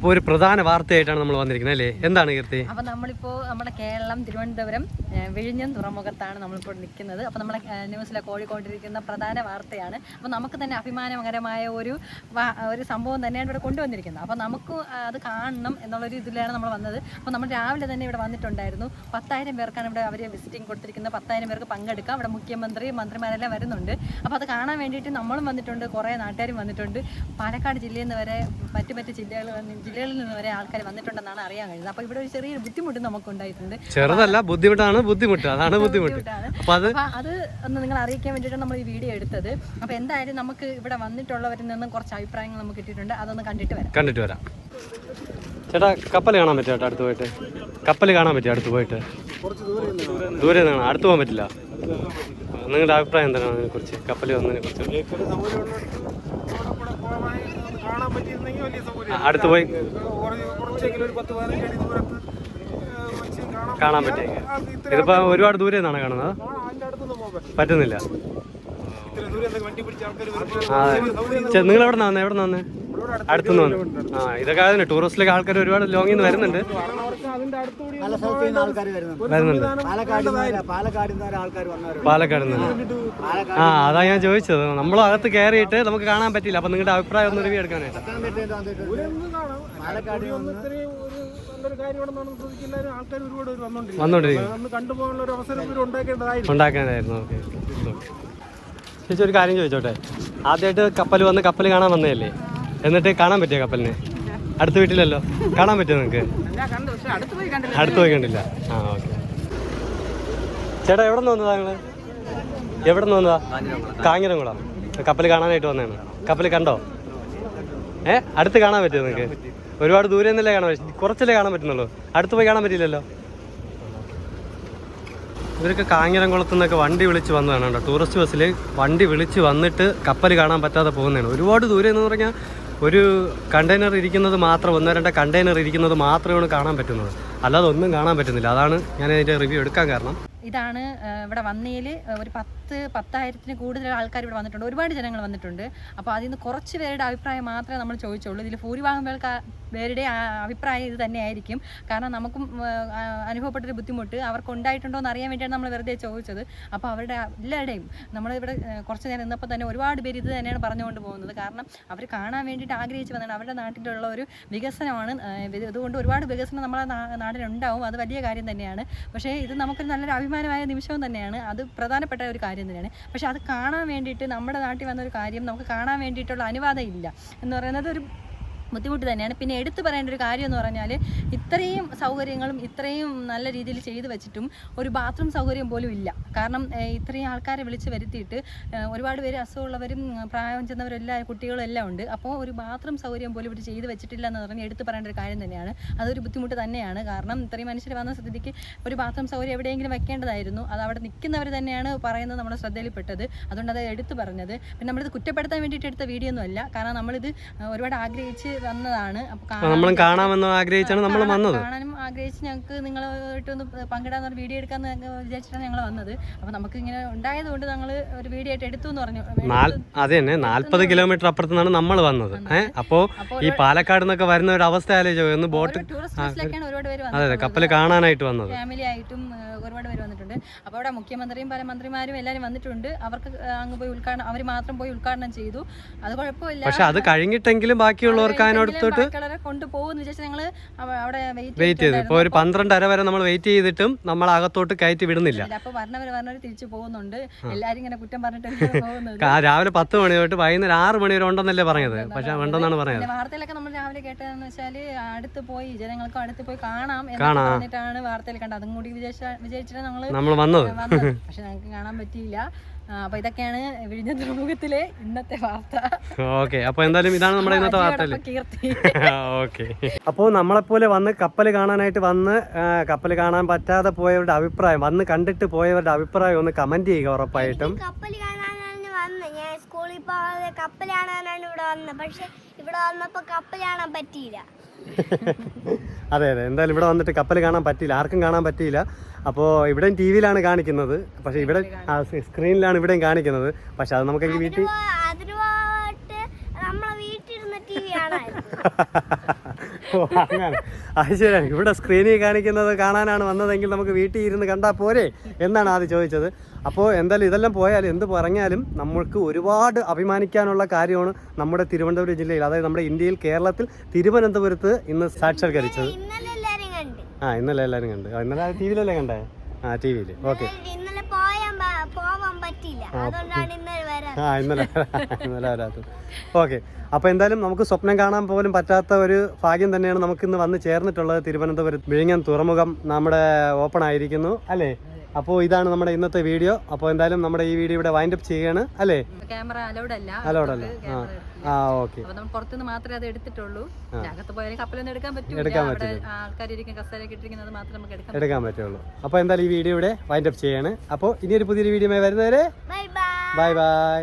അപ്പോൾ ഒരു പ്രധാന വാർത്തയായിട്ടാണ് നമ്മൾ വന്നിരിക്കുന്നത് അല്ലേ? എന്താണ് കീർത്തി? അപ്പോൾ നമ്മളിപ്പോൾ നമ്മുടെ കേരളം തിരുവനന്തപുരം വിഴിഞ്ഞം തുറമുഖത്താണ് നമ്മളിപ്പോൾ നിൽക്കുന്നത്. അപ്പോൾ നമ്മളെ ന്യൂസിലെ കോഴിക്കൊണ്ടിരിക്കുന്ന പ്രധാന വാർത്തയാണ്. അപ്പോൾ നമുക്ക് തന്നെ അഭിമാനകരമായ ഒരു സംഭവം തന്നെയാണ് ഇവിടെ കൊണ്ടുവന്നിരിക്കുന്നത്. അപ്പോൾ നമുക്ക് അത് കാണണം എന്നുള്ളൊരു ഇതിലാണ് നമ്മൾ വന്നത്. അപ്പോൾ നമ്മൾ രാവിലെ തന്നെ ഇവിടെ വന്നിട്ടുണ്ടായിരുന്നു. 10,000 പേർക്കാണ് ഇവിടെ അവർ വിസിറ്റിംഗ് കൊടുത്തിരിക്കുന്നത്. 10,000 പേർക്ക് പങ്കെടുക്കാം. ഇവിടെ മുഖ്യമന്ത്രി മന്ത്രിമാരെല്ലാം വരുന്നുണ്ട്. അപ്പോൾ അത് കാണാൻ വേണ്ടിയിട്ട് നമ്മളും വന്നിട്ടുണ്ട്, കുറേ നാട്ടുകാരും വന്നിട്ടുണ്ട്. പാലക്കാട് ജില്ലയിൽ നിന്ന് വരെ മറ്റ് ജില്ലകളിൽ നിന്ന് വരെ ആൾക്കാർ വന്നിട്ടുണ്ടെന്നാണ് അറിയാൻ കഴിയുന്നത്. അപ്പോൾ ഇവിടെ ഒരു ചെറിയൊരു ബുദ്ധിമുട്ട് നമുക്ക് ഉണ്ടായിട്ടുണ്ട്. ചെറുതല്ല, ബുദ്ധിമുട്ട് അതാണ് ബുദ്ധിമുട്ട്. അപ്പോൾ അത് ഒന്ന് നിങ്ങൾ അറിയിക്കാൻ വേണ്ടിയിട്ടാണ് നമ്മൾ ഈ വീഡിയോ എടുത്തത്. അപ്പോൾ എന്തായാലും നമുക്ക് ഇവിടെ വന്നിട്ടുള്ളവരിൽ നിന്നും കുറച്ച് അഭിപ്രായങ്ങൾ നമുക്ക് കിട്ടിയിട്ടുണ്ട്. അതൊന്ന് കണ്ടിട്ട് വരാം. ചേട്ടാ, കപ്പൽ കാണാൻ പറ്റുമോ? ചേട്ടാ, അടുത്ത് പോയിട്ട് കപ്പൽ കാണാൻ പറ്റുമോ? അടുത്ത് പോയിട്ട് ദൂരെ നിന്നാണ്, അടുത്ത് പോകാൻ പറ്റില്ല. നിങ്ങളുടെ അഭിപ്രായം എന്താണ് അതിനെക്കുറിച്ച്, കപ്പൽ വന്നതിനെ കുറിച്ച്? അടുത്ത് പോയി കാണാൻ പറ്റിയ ഇതിപ്പോ ഒരുപാട് ദൂരെ നിന്നാണ് കാണുന്നത്, പറ്റുന്നില്ല. നിങ്ങൾ എവിടെ നിന്ന് വന്നേ? അടുത്തുനിന്ന് വന്നു. ഇതൊക്കെ അതിന് ടൂറിസ്റ്റിലേക്ക് ആൾക്കാർ ഒരുപാട് ലോങ്ങിൽ നിന്ന് വരുന്നുണ്ട്. പാലക്കാട് നിന്ന്. അതാ ഞാൻ ചോദിച്ചത്. നമ്മളും അകത്ത് കയറിയിട്ട് നമുക്ക് കാണാൻ പറ്റില്ല. അപ്പൊ നിങ്ങളുടെ അഭിപ്രായം ഒന്ന് റിവ്യൂ എടുക്കാനായിട്ട്. ഉണ്ടാക്കാനായിരുന്നു. ഓക്കെ. ചേച്ചി, ഒരു കാര്യം ചോദിച്ചോട്ടെ. ആദ്യമായിട്ട് കപ്പൽ കാണാൻ വന്നതല്ലേ? എന്നിട്ട് കാണാൻ പറ്റിയ കപ്പലിനെ? അടുത്ത വീട്ടിലല്ലോ, കാണാൻ പറ്റുമോ നിങ്ങൾക്ക്? അടുത്ത് പോയി കണ്ടില്ല. ഓക്കെ. ചേട്ടാ, എവിടെ നിന്ന് വന്നതാ നിങ്ങള്? എവിടെ നിന്ന് വന്നതാ? കാഞ്ഞിരംകുളം. കപ്പൽ കാണാനായിട്ട് വന്നതാണ്. കപ്പൽ കണ്ടോ? അടുത്ത് കാണാൻ പറ്റുമോ നിങ്ങൾക്ക്? ഒരുപാട് ദൂരെ നിന്നല്ലേ കാണാൻ പറ്റും, കുറച്ചല്ലേ കാണാൻ പറ്റുന്നുള്ളൂ, അടുത്ത് പോയി കാണാൻ പറ്റില്ലല്ലോ. ഇവരൊക്കെ കാഞ്ഞിരംകുളത്തു നിന്നൊക്കെ വണ്ടി വിളിച്ച് വന്നതാണ് കേട്ടോ. ടൂറിസ്റ്റ് ബസ്സിൽ വണ്ടി വിളിച്ച് വന്നിട്ട് കപ്പൽ കാണാൻ പറ്റാതെ പോകുന്നതാണ്. ഒരുപാട് ദൂരെ എന്ന് പറഞ്ഞാൽ ഒരു കണ്ടെയ്നർ ഇരിക്കുന്നത് മാത്രം, 1-2 കണ്ടെയ്നർ ഇരിക്കുന്നത് മാത്രമാണ് കാണാൻ പറ്റുന്നത്, അല്ലാതെ ഒന്നും കാണാൻ പറ്റുന്നില്ല. അതാണ് ഞാൻ അതിൻ്റെ റിവ്യൂ എടുക്കാൻ കാരണം. ഇതാണ് ഇവിടെ വന്നതിൽ ഒരു 10,000-ൽ കൂടുതൽ ആൾക്കാർ ഇവിടെ വന്നിട്ടുണ്ട്. ഒരുപാട് ജനങ്ങൾ വന്നിട്ടുണ്ട്. അപ്പോൾ അതിൽ നിന്ന് കുറച്ച് പേരുടെ അഭിപ്രായം മാത്രമേ നമ്മൾ ചോദിച്ചുള്ളൂ. ഇതിൽ ഭൂരിഭാഗം പേരുടെ അഭിപ്രായം ഇത് തന്നെയായിരിക്കും. കാരണം നമുക്കും അനുഭവപ്പെട്ടൊരു ബുദ്ധിമുട്ട് അവർക്ക് ഉണ്ടായിട്ടുണ്ടോ എന്ന് അറിയാൻ വേണ്ടിയാണ് നമ്മൾ വെറുതെ ചോദിച്ചത്. അപ്പോൾ അവരുടെ എല്ലാവരുടെയും നമ്മളിവിടെ കുറച്ച് നേരം നിന്നപ്പോൾ തന്നെ ഒരുപാട് പേര് ഇത് തന്നെയാണ് പറഞ്ഞുകൊണ്ട് പോകുന്നത്. കാരണം അവർ കാണാൻ വേണ്ടിയിട്ട് ആഗ്രഹിച്ച് വന്നതാണ്. അവരുടെ നാട്ടിലുള്ള ഒരു വികസനമാണ്. ഇതുകൊണ്ട് ഒരുപാട് വികസനം നമ്മളെ നാടിനുണ്ടാവും, അത് വലിയ കാര്യം തന്നെയാണ്. പക്ഷേ ഇത് നമുക്കൊരു നല്ലൊരു അഭിമാനമായ നിമിഷവും തന്നെയാണ്. അത് പ്രധാനപ്പെട്ട ഒരു കാര്യം തന്നെയാണ്. പക്ഷെ അത് കാണാൻ വേണ്ടിയിട്ട് നമ്മുടെ നാട്ടിൽ വന്നൊരു കാര്യം നമുക്ക് കാണാൻ വേണ്ടിയിട്ടുള്ള അനുവാദം ഇല്ല എന്ന് പറയുന്നത് ഒരു ബുദ്ധിമുട്ട് തന്നെയാണ്. പിന്നെ എടുത്തു പറയേണ്ട ഒരു കാര്യം എന്ന് പറഞ്ഞാൽ ഇത്രയും സൗകര്യങ്ങളും ഇത്രയും നല്ല രീതിയിൽ ചെയ്തു വെച്ചിട്ടും ഒരു ബാത്റൂം സൗകര്യം പോലും ഇല്ല. കാരണം ഇത്രയും ആൾക്കാരെ വിളിച്ച് വരുത്തിയിട്ട് ഒരുപാട് പേര് അസുഖമുള്ളവരും പ്രായം ചെന്നവരെല്ലാം കുട്ടികളും എല്ലാം ഉണ്ട്. അപ്പോൾ ഒരു ബാത്റൂം സൗകര്യം പോലും ഇവിടെ ചെയ്ത് വെച്ചിട്ടില്ല എന്ന് പറഞ്ഞാൽ എടുത്തു പറയേണ്ട ഒരു കാര്യം തന്നെയാണ്. അതൊരു ബുദ്ധിമുട്ട് തന്നെയാണ്. കാരണം ഇത്രയും മനുഷ്യർ വന്ന സ്ഥിതിക്ക് ഒരു ബാത്റൂം സൗകര്യം എവിടെയെങ്കിലും വെക്കേണ്ടതായിരുന്നു. അത് അവിടെ നിൽക്കുന്നവർ തന്നെയാണ് പറയുന്നത്, നമ്മുടെ ശ്രദ്ധയിൽപ്പെട്ടത്. അതുകൊണ്ട് അത് എടുത്തു പറഞ്ഞത്. പിന്നെ നമ്മളിത് കുറ്റപ്പെടുത്താൻ വേണ്ടിയിട്ട് എടുത്ത വീഡിയോ ഒന്നും അല്ല. കാരണം നമ്മളിത് ഒരുപാട് ആഗ്രഹിച്ച് വന്നതാണ്. നമ്മളും കാണാമെന്ന് ആഗ്രഹിച്ചാണ് നമ്മൾ വന്നത്. കാണാനും ആഗ്രഹിച്ച് ഞങ്ങൾക്ക് നിങ്ങളായിട്ടൊന്ന് പങ്കിടാൻ വീഡിയോ എടുക്കാന്ന് വിചാരിച്ചിട്ടാണ് ഞങ്ങൾ വന്നത്. അപ്പൊ നമുക്ക് ഇങ്ങനെ ഉണ്ടായതുകൊണ്ട് ഞങ്ങൾ ഒരു വീഡിയോ ആയിട്ട് എടുത്തു എന്ന് പറഞ്ഞു. അത് തന്നെ 40 കിലോമീറ്റർ അപ്പുറത്തു നിന്നാണ് നമ്മൾ വന്നത്. അപ്പോ ഈ പാലക്കാട് നിന്നൊക്കെ വരുന്ന ഒരു അവസ്ഥ ആലോചിച്ചു. ബോട്ട് അതെ കപ്പൽ കാണാനായിട്ട് വന്നത്, ഫാമിലി ആയിട്ടും ഒരുപാട് പേര് വന്നിട്ടുണ്ട്. അപ്പോൾ അവിടെ മുഖ്യമന്ത്രിയും പല മന്ത്രിമാരും എല്ലാവരും വന്നിട്ടുണ്ട്. അവർക്ക് അങ്ങ് പോയി ഉദ്ഘാടനം, അവർ മാത്രം പോയി ഉദ്ഘാടനം ചെയ്തു. അത് കുഴപ്പമില്ല. പക്ഷെ അത് കഴിഞ്ഞിട്ടെങ്കിലും ബാക്കിയുള്ളവർക്ക് അതിനടുത്തോട്ട് കൊണ്ടുപോകുന്ന വിചാരിച്ചാൽ ഞങ്ങൾ അവിടെ വെയിറ്റ് ചെയ്തു. ഇപ്പോൾ ഒരു 12:30 വരെ നമ്മൾ വെയിറ്റ് ചെയ്തിട്ടും നമ്മൾ അകത്തോട്ട് കയറ്റി വിടുന്നില്ല. അപ്പൊ വരണവർ തിരിച്ചു പോകുന്നുണ്ട്. എല്ലാരും ഇങ്ങനെ കുറ്റം പറഞ്ഞിട്ട് പോകുന്നത്. രാവിലെ 10 മണി തൊട്ട് വൈകുന്നേരം 6 മണി വരെ ഉണ്ടെന്നല്ലേ പറഞ്ഞത്. പക്ഷെ ഉണ്ടെന്നാണ് പറഞ്ഞത്. വാർത്തയിലൊക്കെ നമ്മൾ രാവിലെ കേട്ടതെന്ന് വെച്ചാല് അടുത്ത് പോയി ജനങ്ങൾക്ക് അടുത്ത് പോയി കാണാം എന്ന് പറഞ്ഞിട്ടാണ് വാർത്തയിൽ കണ്ടത്. അതും കൂടി വിചാരിച്ചിട്ടാണ് നമ്മൾ വന്നത്. പക്ഷെ ഞങ്ങൾക്ക് കാണാൻ പറ്റിയില്ല. അപ്പൊ ഇതൊക്കെയാണ് വിഴിഞ്ഞം തുറമുഖത്തിലെ ഇന്നത്തെ വാർത്ത. ഓക്കെ, അപ്പൊ എന്തായാലും ഇതാണ് നമ്മുടെ ഇന്നത്തെ വാർത്ത. ഓക്കെ, അപ്പോൾ നമ്മളെപ്പോലെ വന്ന് കപ്പൽ കാണാനായിട്ട് വന്ന് കപ്പൽ കാണാൻ പറ്റാതെ പോയവരുടെ അഭിപ്രായം, വന്ന് കണ്ടിട്ട് പോയവരുടെ അഭിപ്രായം ഒന്ന് കമന്റ് ചെയ്യുക ഉറപ്പായിട്ടും. കപ്പൽ കാണാനാണ് വന്നത്. ഞാൻ സ്കൂളിൽ പോകാതെ കപ്പൽ കാണാനാണ് ഇവിടെ വന്നത്. പക്ഷെ ഇവിടെ വന്നപ്പോ കപ്പൽ കാണാൻ പറ്റിയില്ല. അതെ അതെ, എന്തായാലും ഇവിടെ വന്നിട്ട് കപ്പൽ കാണാൻ പറ്റിയില്ല, ആർക്കും കാണാൻ പറ്റിയില്ല. അപ്പോൾ ഇവിടെയും ടി വിയിലാണ് കാണിക്കുന്നത്, പക്ഷെ ഇവിടെ സ്ക്രീനിലാണ് ഇവിടെയും കാണിക്കുന്നത്. പക്ഷെ അത് നമുക്ക് വീട്ടിൽ ഓ അങ്ങനെ അത് ശരിയാണ്. ഇവിടെ സ്ക്രീനിൽ കാണിക്കുന്നത് കാണാനാണ് വന്നതെങ്കിൽ നമുക്ക് വീട്ടിൽ ഇരുന്ന് കണ്ടാൽ പോരെ എന്നാണ് ആദ്യം ചോദിച്ചത്. അപ്പോൾ എന്തായാലും ഇതെല്ലാം പോയാലും എന്ത് പറഞ്ഞാലും നമ്മൾക്ക് ഒരുപാട് അഭിമാനിക്കാനുള്ള കാര്യമാണ് നമ്മുടെ തിരുവനന്തപുരം ജില്ലയിൽ, അതായത് നമ്മുടെ ഇന്ത്യയിൽ, കേരളത്തിൽ, തിരുവനന്തപുരത്ത് ഇന്ന് സാക്ഷാത്കരിച്ചത്. ഇന്നലെ എല്ലാരും കണ്ട്. ഇന്നലെ എല്ലാവരും കണ്ട്. ഇന്നലെ ടി വിയിലല്ലേ കണ്ടേ? ടി വിയിൽ. ഓക്കെ. ഇന്നലെ പോവാൻ പറ്റിയില്ല, അതുകൊണ്ടാണ് ഇന്നലെ വരാൻ. ഇന്നലെ വരാത്തത്. ഓക്കെ. അപ്പോൾ എന്തായാലും നമുക്ക് സ്വപ്നം കാണാൻ പോലും പറ്റാത്ത ഒരു ഭാഗ്യം തന്നെയാണ് നമുക്കിന്ന് വന്ന് ചേർന്നിട്ടുള്ളത്. തിരുവനന്തപുരം വിഴിഞ്ഞം തുറമുഖം നമ്മുടെ ഓപ്പൺ ആയിരിക്കുന്നു അല്ലേ? അപ്പോൾ ഇതാണ് നമ്മുടെ ഇന്നത്തെ വീഡിയോ. അപ്പോൾ എന്തായാലും നമ്മുടെ ഈ വീഡിയോ ഇവിടെ വൈൻഡ് അപ്പ് ചെയ്യാണ് അല്ലേ? ക്യാമറ അലൗഡ് അല്ല. ഓക്കെ. നമ്മൾ പുറത്തുനിന്ന് മാത്രമേ അത് എടുത്തിട്ടുള്ളൂ. അകത്ത് പോയാലും കപ്പലൊന്നും എടുക്കാൻ പറ്റില്ല. ആൾക്കാരിരിക്കും കസേരയൊക്കെ ഇട്ടിരിക്കുന്നത് മാത്രമേ നമുക്ക് എടുക്കാൻ പറ്റുള്ളൂ. അപ്പോൾ എന്തായാലും ഈ വീഡിയോ ഇവിടെ വൈൻഡ് അപ്പ് ചെയ്യാണ്. അപ്പോൾ ഇനിയൊരു പുതിയൊരു വീഡിയോ വരുന്നവരെ ബൈ ബൈ. Bye bye.